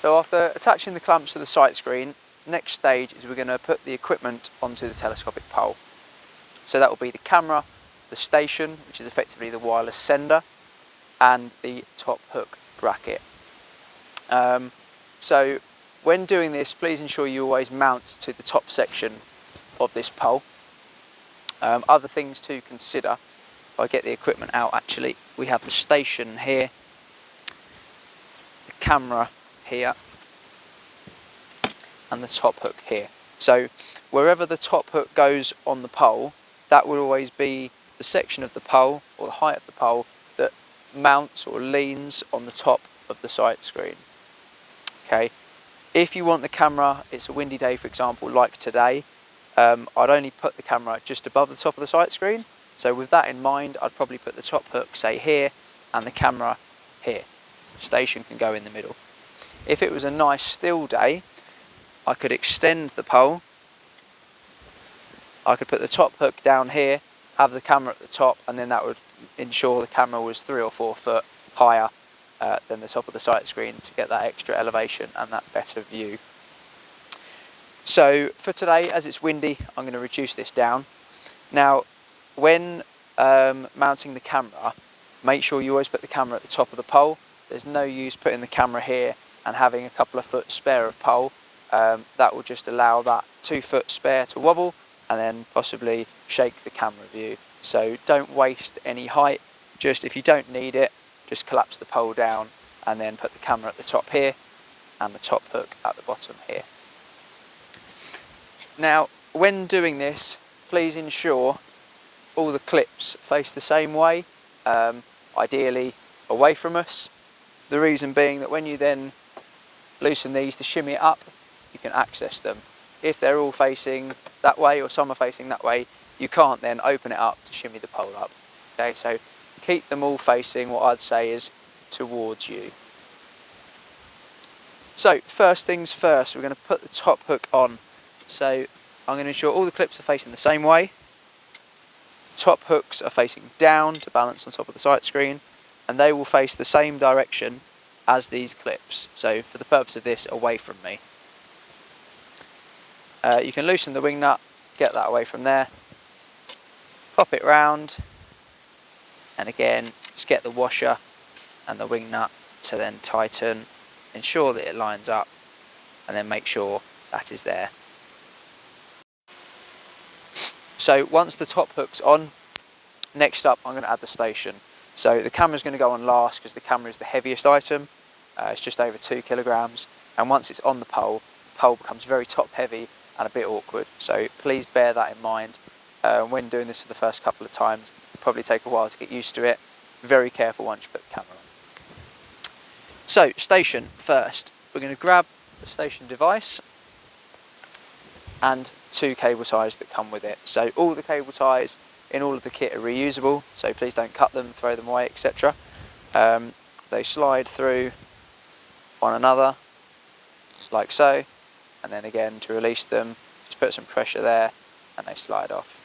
So after attaching the clamps to the sight screen, next stage is we're going to put the equipment onto the telescopic pole. So that will be the camera, the station, which is effectively the wireless sender, and the top hook bracket. So when doing this, please ensure you always mount to the top section of this pole. Other things to consider, if I get the equipment out actually, we have the station here, the camera here, and the top hook here. So wherever the top hook goes on the pole, that will always be the section of the pole, or the height of the pole, that mounts or leans on the top of the sight screen. Okay, if you want the camera, it's a windy day for example like today, I'd only put the camera just above the top of the sight screen. So with that in mind, I'd probably put the top hook say here and the camera here. Station can go in the middle. If it was a nice still day, I could extend the pole. I could put the top hook down here, have the camera at the top, and then that would ensure the camera was 3 or 4 foot higher than the top of the sight screen to get that extra elevation and that better view. So for today, as it's windy, I'm going to reduce this down. Now, when mounting the camera, make sure you always put the camera at the top of the pole. There's no use putting the camera here and having a couple of foot spare of pole. That will just allow that 2 foot spare to wobble and then possibly shake the camera view. So don't waste any height. Just if you don't need it, just collapse the pole down and then put the camera at the top here and the top hook at the bottom here. Now, when doing this, please ensure all the clips face the same way, ideally away from us. The reason being that when you then loosen these to shimmy it up, you can access them. If they're all facing that way or some are facing that way, you can't then open it up to shimmy the pole up. Okay, so keep them all facing what I'd say is towards you. So first things first, we're going to put the top hook on. So I'm going to ensure all the clips are facing the same way. Top hooks are facing down to balance on top of the sight screen, and they will face the same direction as these clips. So for the purpose of this, away from me. You can loosen the wing nut, get that away from there, pop it round, and again just get the washer and the wing nut to then tighten, ensure that it lines up, and then make sure that is there. So once the top hook's on, next up I'm going to add the station. So the camera's going to go on last because the camera is the heaviest item. It's just over 2 kilograms, and once it's on the pole becomes very top heavy and a bit awkward. So please bear that in mind when doing this for the first couple of times. It'll probably take a while to get used to it. Very careful once you put the camera on. So station first, we're going to grab the station device and 2 cable ties that come with it. So all the cable ties in all of the kit are reusable, so please don't cut them, throw them away, etc. They slide through one another, like so, and then again to release them, just put some pressure there and they slide off.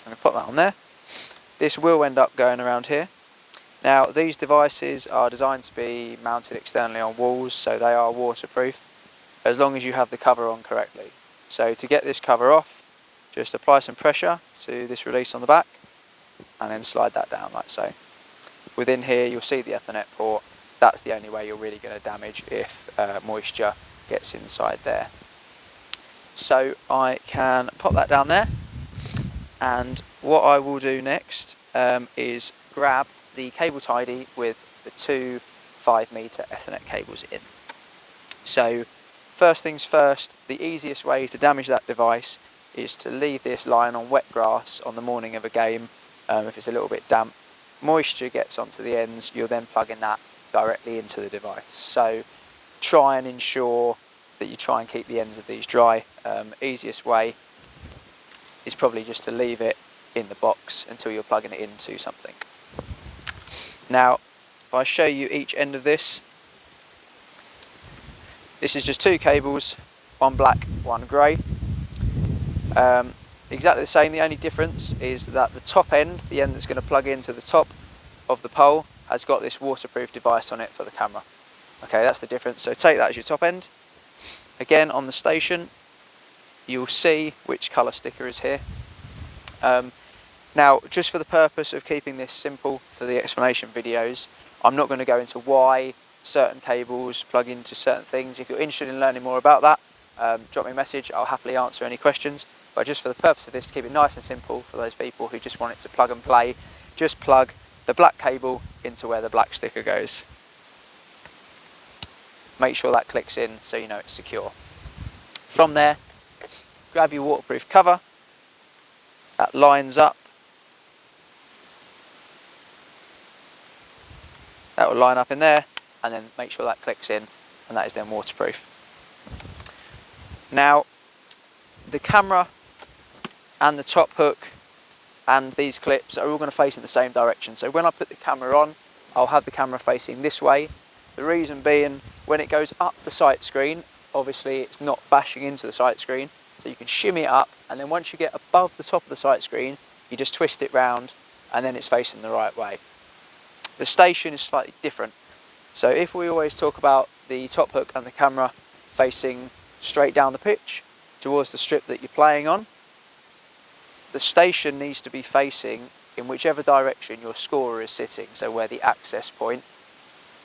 I'm going to put that on there. This will end up going around here. Now these devices are designed to be mounted externally on walls, so they are waterproof as long as you have the cover on correctly. So to get this cover off, just apply some pressure to this release on the back and then slide that down like so. Within here you'll see the Ethernet port. That's the only way you're really going to damage if moisture gets inside there. So I can pop that down there, and what I will do next is grab the cable tidy with the 2 5-meter Ethernet cables in. So first things first, the easiest way to damage that device is to leave this lying on wet grass on the morning of a game. If it's a little bit damp, moisture gets onto the ends, you'll then plug in that directly into the device. So try and ensure that you try and keep the ends of these dry. Easiest way is probably just to leave it in the box until you're plugging it into something. Now if I show you each end of this, this is just 2 cables, one black, one grey. Exactly the same, the only difference is that the top end, the end that's going to plug into the top of the pole, has got this waterproof device on it for the camera. Okay, that's the difference. So take that as your top end. Again, on the station, you'll see which colour sticker is here. Now, just for the purpose of keeping this simple for the explanation videos, I'm not going to go into why certain cables plug into certain things. If you're interested in learning more about that, drop me a message. I'll happily answer any questions. But just for the purpose of this, to keep it nice and simple for those people who just want it to plug and play, just plug the black cable into where the black sticker goes. Make sure that clicks in so you know it's secure. From there, grab your waterproof cover. That lines up. That will line up in there, and then make sure that clicks in, and that is then waterproof. Now, the camera and the top hook and these clips are all going to face in the same direction. So when I put the camera on, I'll have the camera facing this way. The reason being, when it goes up the sight screen, obviously it's not bashing into the sight screen, so you can shimmy it up, and then once you get above the top of the sight screen, you just twist it round, and then it's facing the right way. The station is slightly different. So if we always talk about the top hook and the camera facing straight down the pitch towards the strip that you're playing on, the station needs to be facing in whichever direction your scorer is sitting, so where the access point,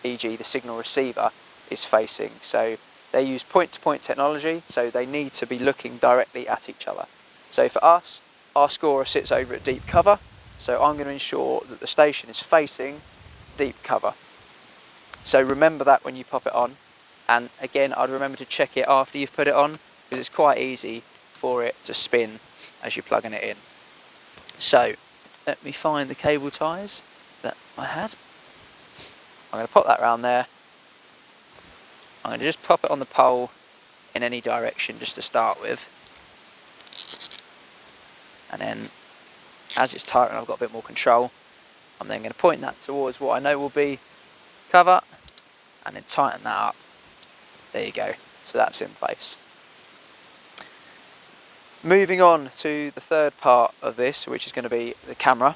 e.g. the signal receiver, is facing. So they use point-to-point technology, so they need to be looking directly at each other. So for us, our scorer sits over at deep cover, so I'm going to ensure that the station is facing deep cover. So remember that when you pop it on, and again I'd remember to check it after you've put it on, because it's quite easy for it to spin as you're plugging it in. So let me find the cable ties that I had. I'm going to pop that around there. I'm going to just pop it on the pole in any direction just to start with, and then as it's tight and I've got a bit more control, I'm then going to point that towards what I know will be cover, and then tighten that up. There you go, so that's in place. Moving on to the third part of this, which is going to be the camera.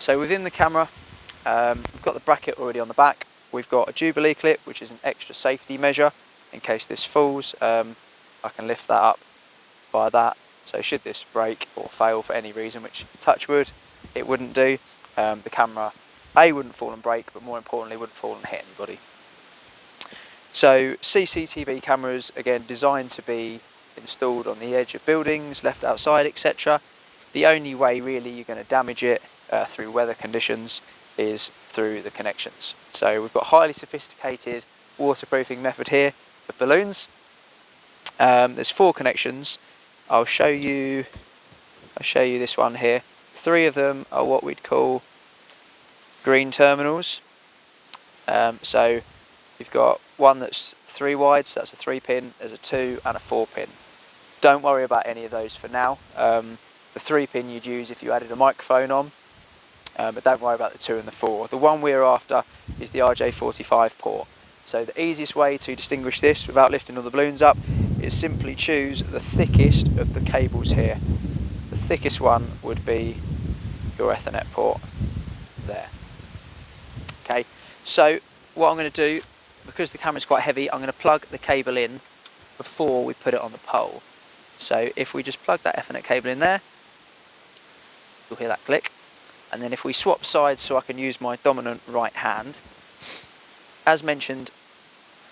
So within the camera, we've got the bracket already on the back. We've got a Jubilee clip, which is an extra safety measure in case this falls. I can lift that up by that. So should this break or fail for any reason, which touch wood, it wouldn't do, the camera wouldn't fall and break, but more importantly wouldn't fall and hit anybody. So CCTV cameras, again, designed to be installed on the edge of buildings, left outside, etc. The only way really you're going to damage it through weather conditions is through the connections. So we've got a highly sophisticated waterproofing method here for balloons. There's 4 connections. I'll show you this one here. 3 of them are what we'd call green terminals. So you've got one that's 3 wide, so that's a 3-pin, there's a 2 and a 4-pin. Don't worry about any of those for now. The 3-pin you'd use if you added a microphone on, but don't worry about the 2 and the 4. The one we're after is the RJ45 port. So the easiest way to distinguish this without lifting all the balloons up is simply choose the thickest of the cables here. The thickest one would be your Ethernet port there. Okay, so what I'm going to do, because the camera's quite heavy, I'm going to plug the cable in before we put it on the pole. So if we just plug that Ethernet cable in there, you'll hear that click. And then if we swap sides so I can use my dominant right hand, as mentioned,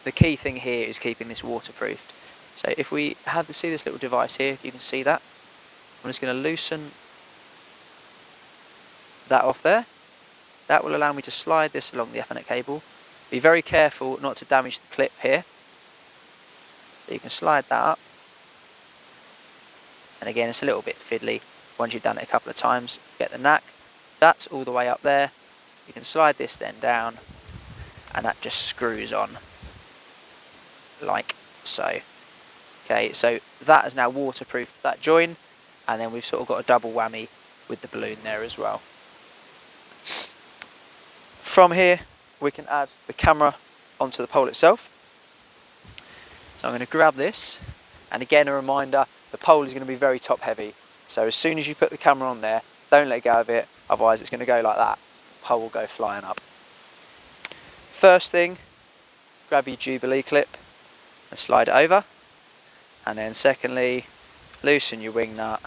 the key thing here is keeping this waterproofed. So if we see this little device here, if you can see that, I'm just going to loosen that off there. That will allow me to slide this along the Ethernet cable. Be very careful not to damage the clip here. So you can slide that up. And again, it's a little bit fiddly. Once you've done it a couple of times, get the knack. That's all the way up there. You can slide this then down, and that just screws on like so. Okay, so that is now waterproofed that join, and then we've sort of got a double whammy with the balloon there as well. From here, we can add the camera onto the pole itself. So I'm going to grab this, and again a reminder, the pole is going to be very top heavy. So as soon as you put the camera on there, don't let go of it, otherwise it's going to go like that. pole will go flying up. First thing, grab your Jubilee clip and slide it over, and then secondly, loosen your wing nut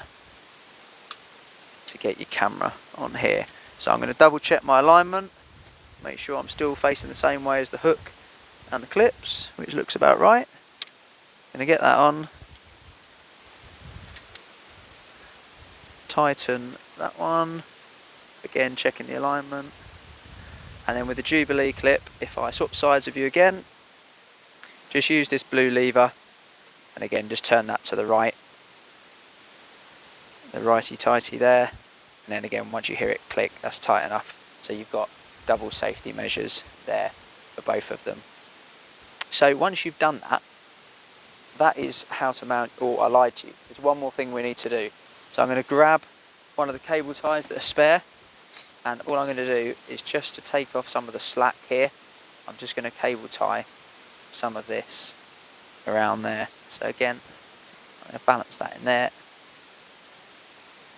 to get your camera on here. So I'm going to double check my alignment, make sure I'm still facing the same way as the hook and the clips, which looks about right. Going to get that on, tighten that one, again checking the alignment, and then with the Jubilee clip, if I swap sides with you again, just use this blue lever and again just turn that to the right, the righty-tighty there, and then again once you hear it click, that's tight enough. So you've got double safety measures there for both of them. So once you've done that, that is how to mount. Oh, I lied to you. There's one more thing we need to do. So I'm going to grab one of the cable ties that are spare, and all I'm going to do is just to take off some of the slack here, I'm just going to cable tie some of this around there. So again, I'm going to balance that in there.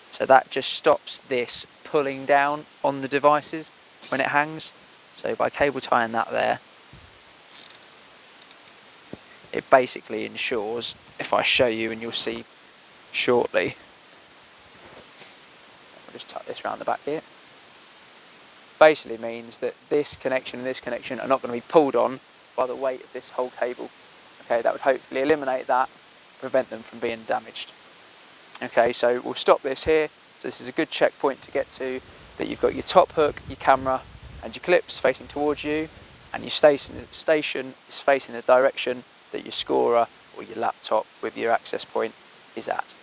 So that just stops this pulling down on the devices when it hangs. So by cable tying that there, it basically ensures, if I show you and you'll see shortly, I'll just tuck this around the back here, basically means that this connection and this connection are not going to be pulled on by the weight of this whole cable. Okay, that would hopefully eliminate that, prevent them from being damaged. Okay, so we'll stop this here. So this is a good checkpoint to get to, that you've got your top hook, your camera and your clips facing towards you, and your station is facing the direction that your scorer or your laptop with your access point is at.